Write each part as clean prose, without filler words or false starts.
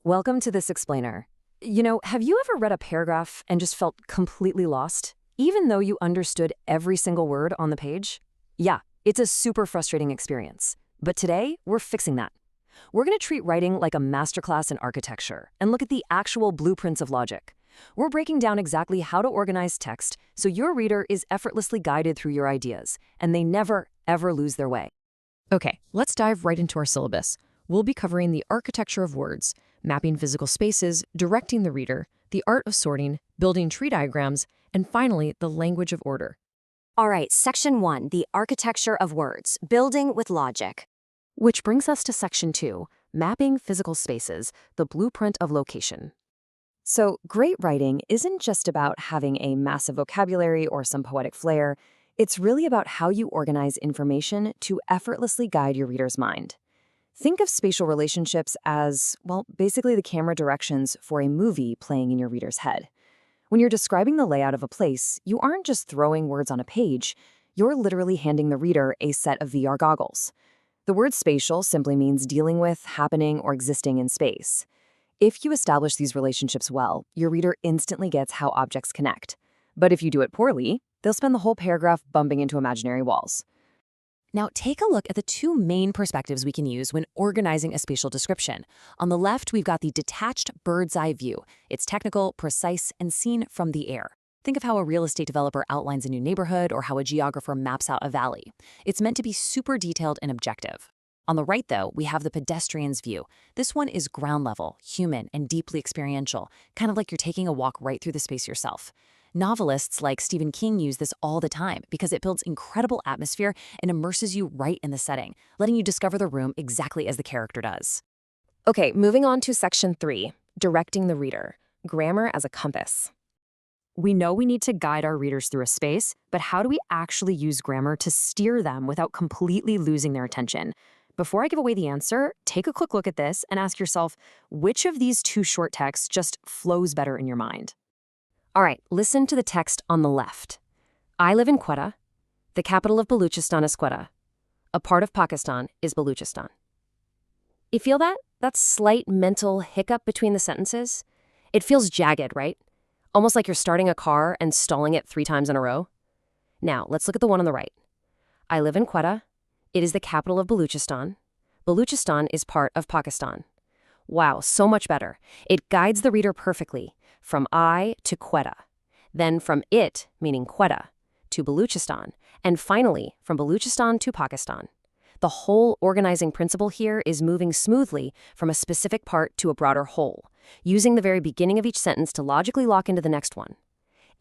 Welcome to this explainer. Have you ever read a paragraph and just felt completely lost, even though you understood every single word on the page? Yeah, it's a super frustrating experience. But today, we're fixing that. We're going to treat writing like a masterclass in architecture and look at the actual blueprints of logic. We're breaking down exactly how to organize text so your reader is effortlessly guided through your ideas, and they never, ever lose their way. Okay, let's dive right into our syllabus. We'll be covering the architecture of words, mapping physical spaces, directing the reader, the art of sorting, building tree diagrams, and finally, the language of order. All right, Section 1, the architecture of words, building with logic. Which brings us to Section 2, mapping physical spaces, the blueprint of location. So, great writing isn't just about having a massive vocabulary or some poetic flair. It's really about how you organize information to effortlessly guide your reader's mind. Think of spatial relationships as, basically the camera directions for a movie playing in your reader's head. When you're describing the layout of a place, you aren't just throwing words on a page, you're literally handing the reader a set of VR goggles. The word spatial simply means dealing with, happening, or existing in space. If you establish these relationships well, your reader instantly gets how objects connect. But if you do it poorly, they'll spend the whole paragraph bumping into imaginary walls. Now, take a look at the two main perspectives we can use when organizing a spatial description. On the left, we've got the detached bird's eye view. It's technical, precise, and seen from the air. Think of how a real estate developer outlines a new neighborhood or how a geographer maps out a valley. It's meant to be super detailed and objective. On the right, though, we have the pedestrian's view. This one is ground level, human, and deeply experiential, kind of like you're taking a walk right through the space yourself. Novelists like Stephen King use this all the time because it builds incredible atmosphere and immerses you right in the setting, letting you discover the room exactly as the character does. Okay, moving on to Section 3, directing the reader, grammar as a compass. We know we need to guide our readers through a space, but how do we actually use grammar to steer them without completely losing their attention? Before I give away the answer, take a quick look at this and ask yourself, which of these two short texts just flows better in your mind? All right, listen to the text on the left. I live in Quetta. The capital of Baluchistan is Quetta. A part of Pakistan is Baluchistan. You feel that? That slight mental hiccup between the sentences? It feels jagged, right? Almost like you're starting a car and stalling it 3 times in a row. Now, let's look at the one on the right. I live in Quetta. It is the capital of Baluchistan. Baluchistan is part of Pakistan. Wow, so much better. It guides the reader perfectly, from I to Quetta, then from it, meaning Quetta, to Baluchistan, and finally from Baluchistan to Pakistan. The whole organizing principle here is moving smoothly from a specific part to a broader whole, using the very beginning of each sentence to logically lock into the next one.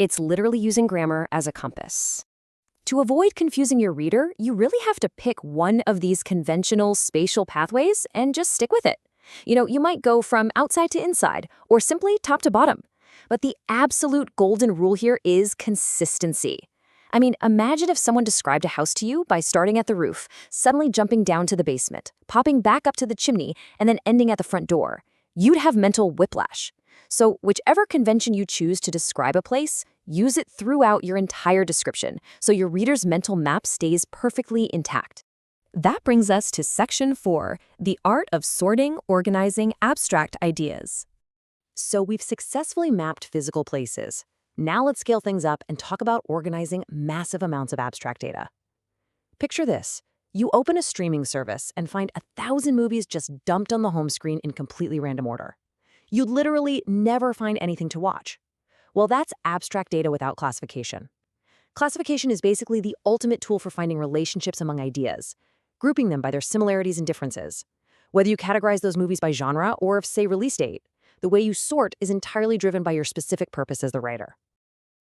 It's literally using grammar as a compass. To avoid confusing your reader, you really have to pick one of these conventional spatial pathways and just stick with it. You might go from outside to inside, or simply top to bottom. But the absolute golden rule here is consistency. I mean, imagine if someone described a house to you by starting at the roof, suddenly jumping down to the basement, popping back up to the chimney, and then ending at the front door. You'd have mental whiplash. So whichever convention you choose to describe a place, use it throughout your entire description so your reader's mental map stays perfectly intact. That brings us to Section 4, the art of sorting, organizing abstract ideas. So we've successfully mapped physical places. Now let's scale things up and talk about organizing massive amounts of abstract data. Picture this. You open a streaming service and find 1,000 movies just dumped on the home screen in completely random order. You'd literally never find anything to watch. Well, that's abstract data without classification. Classification is basically the ultimate tool for finding relationships among ideas, grouping them by their similarities and differences. Whether you categorize those movies by genre or, say, release date, the way you sort is entirely driven by your specific purpose as the writer.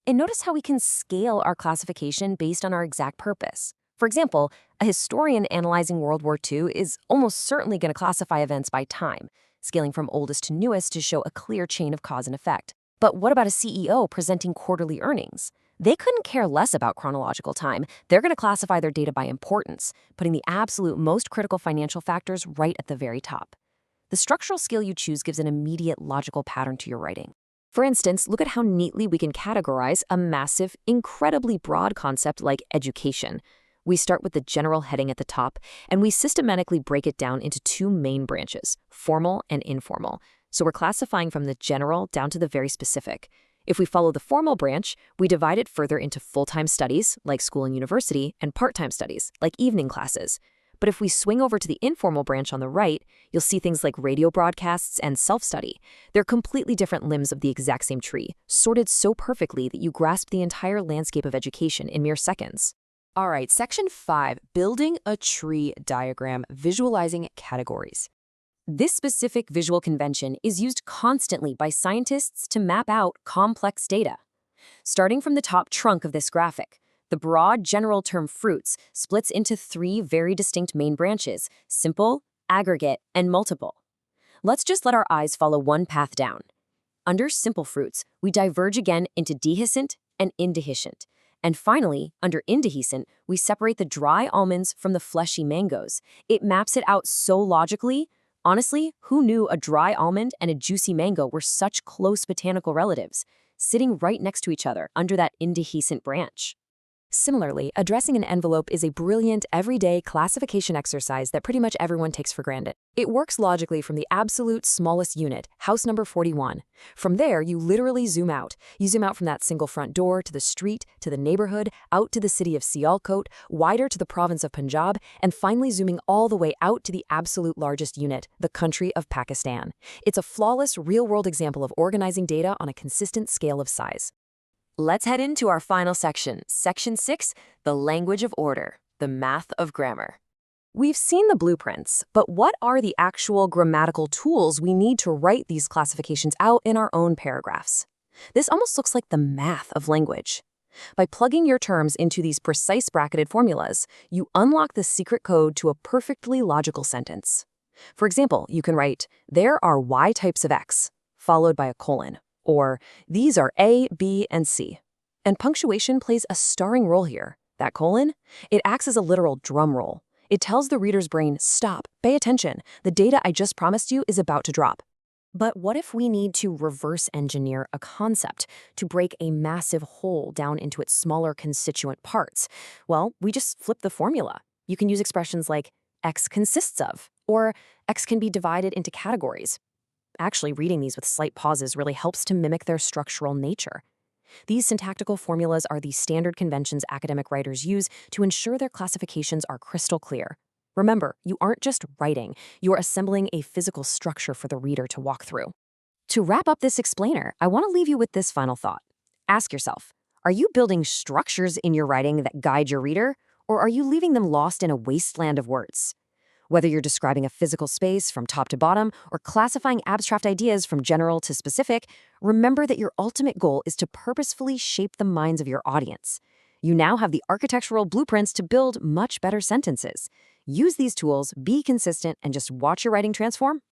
And notice how we can scale our classification based on our exact purpose. For example, a historian analyzing World War II is almost certainly going to classify events by time, scaling from oldest to newest to show a clear chain of cause and effect. But what about a CEO presenting quarterly earnings? They couldn't care less about chronological time. They're going to classify their data by importance, putting the absolute most critical financial factors right at the very top. The structural scale you choose gives an immediate logical pattern to your writing. For instance, look at how neatly we can categorize a massive, incredibly broad concept like education. We start with the general heading at the top, and we systematically break it down into 2 main branches, formal and informal. So we're classifying from the general down to the very specific. If we follow the formal branch, we divide it further into full-time studies, like school and university, and part-time studies, like evening classes. But if we swing over to the informal branch on the right, you'll see things like radio broadcasts and self-study. They're completely different limbs of the exact same tree, sorted so perfectly that you grasp the entire landscape of education in mere seconds. All right, section 5, building a tree diagram, visualizing categories. This specific visual convention is used constantly by scientists to map out complex data. Starting from the top trunk of this graphic, the broad general term fruits splits into 3 very distinct main branches: simple, aggregate, and multiple. Let's just let our eyes follow one path down. Under simple fruits, we diverge again into dehiscent and indehiscent. And finally, under indehiscent, we separate the dry almonds from the fleshy mangoes. It maps it out so logically. Honestly, who knew a dry almond and a juicy mango were such close botanical relatives, sitting right next to each other under that indehiscent branch? Similarly, addressing an envelope is a brilliant, everyday classification exercise that pretty much everyone takes for granted. It works logically from the absolute smallest unit, house number 41. From there, you literally zoom out. You zoom out from that single front door to the street, to the neighborhood, out to the city of Sialkot, wider to the province of Punjab, and finally zooming all the way out to the absolute largest unit, the country of Pakistan. It's a flawless, real-world example of organizing data on a consistent scale of size. Let's head into our final section, Section 6, the language of order, the math of grammar. We've seen the blueprints, but what are the actual grammatical tools we need to write these classifications out in our own paragraphs? This almost looks like the math of language. By plugging your terms into these precise bracketed formulas, you unlock the secret code to a perfectly logical sentence. For example, you can write, "There are Y types of X," followed by a colon. Or, "These are A, B, and C." And punctuation plays a starring role here. That colon? It acts as a literal drum roll. It tells the reader's brain, "Stop, pay attention. The data I just promised you is about to drop." But what if we need to reverse engineer a concept, to break a massive whole down into its smaller constituent parts? Well, we just flip the formula. You can use expressions like X consists of, or X can be divided into categories. Actually, reading these with slight pauses really helps to mimic their structural nature. These syntactical formulas are the standard conventions academic writers use to ensure their classifications are crystal clear. Remember, you aren't just writing, you're assembling a physical structure for the reader to walk through. To wrap up this explainer, I want to leave you with this final thought. Ask yourself, are you building structures in your writing that guide your reader, or are you leaving them lost in a wasteland of words? Whether you're describing a physical space from top to bottom or classifying abstract ideas from general to specific, remember that your ultimate goal is to purposefully shape the minds of your audience. You now have the architectural blueprints to build much better sentences. Use these tools, be consistent, and just watch your writing transform